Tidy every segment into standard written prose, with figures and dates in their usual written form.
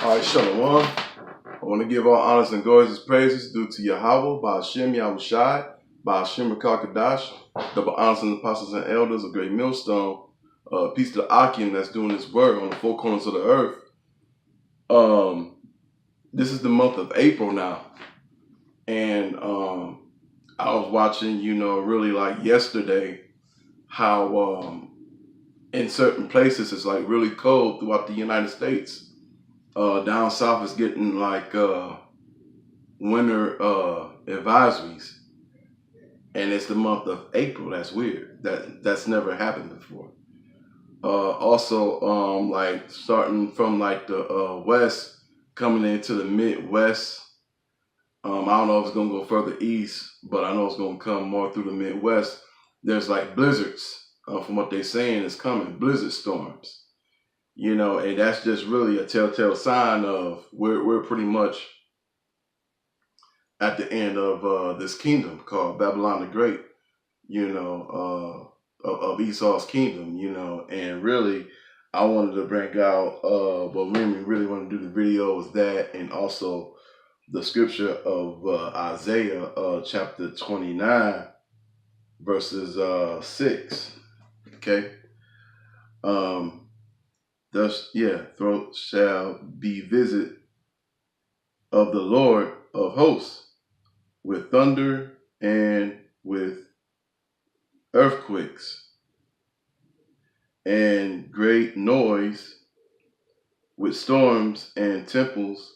All right, Shalom. I want to give all honors and glories and praises due to Yahweh, by Hashem Yahushai, by Hashem Rakakadash, double honors and apostles and elders, a great millstone, peace to the Akim that's doing this work on the four corners of the earth. This is the month of April now, and I was watching, really like yesterday, how in certain places it's like really cold throughout the United States. Down south is getting like winter advisories, and it's the month of April. That's weird. That's never happened before. Also, like starting from like the west, coming into the Midwest. I don't know if it's gonna go further east, but I know it's gonna come more through the Midwest. There's like blizzards, from what they're saying is coming, blizzard storms. And that's just really a telltale sign of we're pretty much at the end of this kingdom called Babylon the Great, of Esau's kingdom, and really I wanted to bring out what made me really want to do the video was that, and also the scripture of Isaiah chapter 29 verses 6. Okay. Thus, throat shall be visit of the Lord of hosts with thunder and with earthquakes and great noise, with storms and temples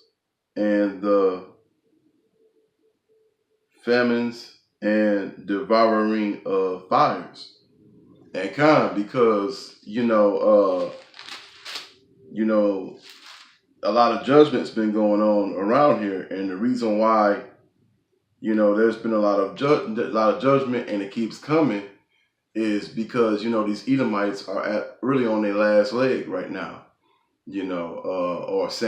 and the famines and devouring of fires. And because a lot of judgment's been going on around here, and the reason why there's been a lot of judgment and it keeps coming is because these Edomites are really on their last leg right now, or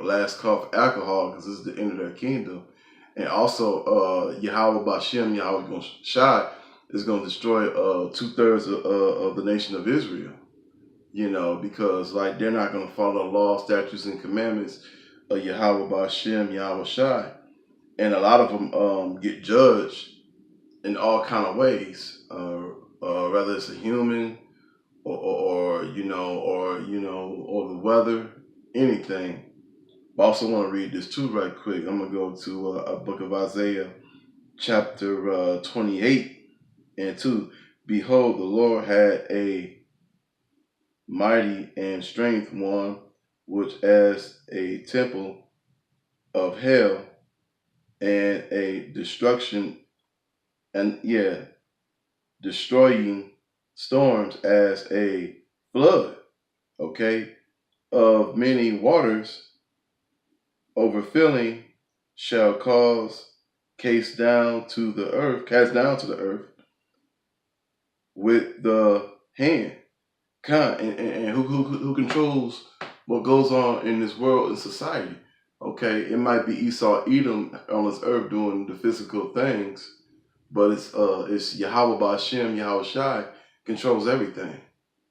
last cough alcohol, because this is the end of their kingdom. And also Yahweh Bashem, Yahweh Shai, is going to destroy 2/3 of the nation of Israel. Because like they're not going to follow the law, statutes, and commandments of Yahweh Bashem, Yahweh Shai. And a lot of them get judged in all kind of ways, whether it's a human or the weather, anything. I also want to read this too right quick. I'm going to go to a book of Isaiah chapter 28 and 2. Behold, the Lord had a mighty and strength one, which as a temple of hell, and a destruction and destroying storms as a flood, of many waters overfilling shall cast down to the earth with the hand. And who controls what goes on in this world and society? It might be Esau, Edom on this earth doing the physical things, but it's Yahweh Bashem, Yahweh Shai controls everything.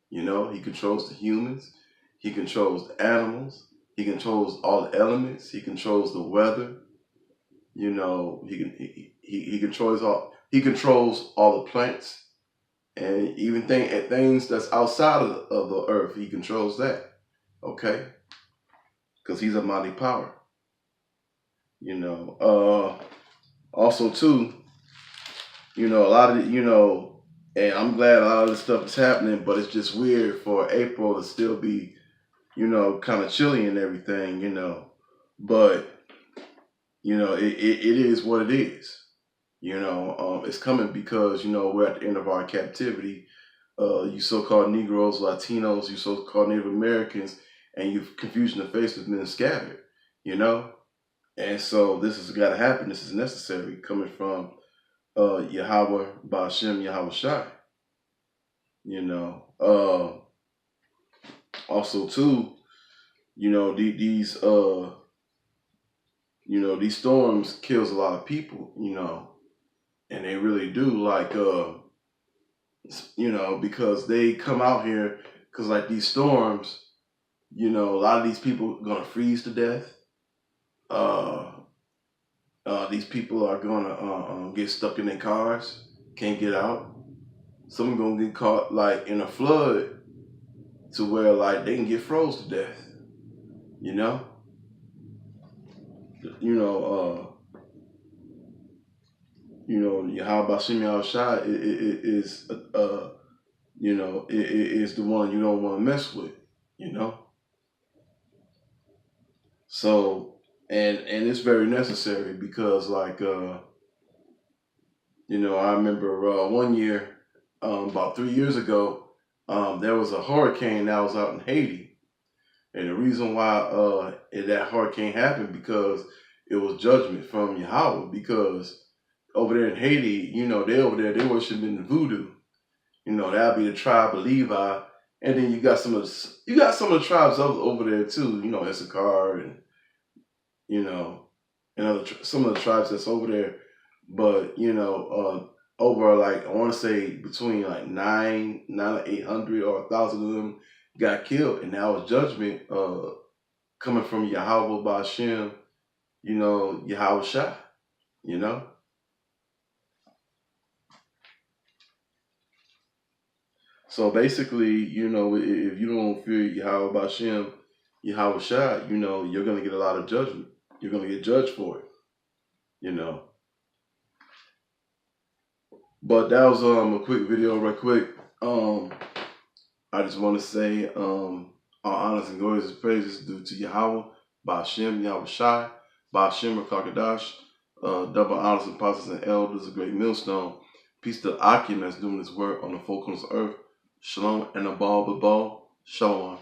He controls the humans, he controls the animals, he controls all the elements, he controls the weather. He controls all the plants. And even things that's outside of the earth, he controls that, because he's a mighty power. Also too, a lot of and I'm glad a lot of this stuff is happening, but it's just weird for April to still be, kind of chilly and everything, but it is what it is. It's coming because, we're at the end of our captivity. You so-called Negroes, Latinos, you so-called Native Americans, and you've confusion of face has been scattered, And so this has got to happen. This is necessary coming from Yahweh Bashem, Yahweh Shai. Also too, these storms kills a lot of people, and they really do, like because they come out here, because like these storms You know, a lot of these people are gonna freeze to death. Uh, these people are gonna get stuck in their cars, can't get out. Some are gonna get caught like in a flood to where like they can get froze to death. You know, you know, Yahweh Shem Shai is it is the one you don't want to mess with. You know, so and it's very necessary because like I remember one year about 3 years ago there was a hurricane that was out in Haiti, and the reason why that hurricane happened because it was judgment from Yahweh, because over there in Haiti, they over there, they worshiping the voodoo. That'll be the tribe of Levi. And then you got some of the tribes over there too, Issachar and some of the tribes that's over there. But over like I want to say between like 800 or 1,000 of them got killed, and that was judgment coming from Yahweh Ba'Shem, Yahweh Shai, you know. So basically, if you don't fear Yahweh Ba'Shem, Yahweh Shai, you're gonna get a lot of judgment. You're gonna get judged for it, you know. But that was a quick video, right quick. I just want to say all honors and glories and praises due to Yahweh, Ba'Shem, Yahweh Shai, Ba'Shem Rakakadash, double honors and apostles and elders, a great millstone. Peace to Akim that's doing his work on the four corners of earth. Shalom and a ball, Shalom.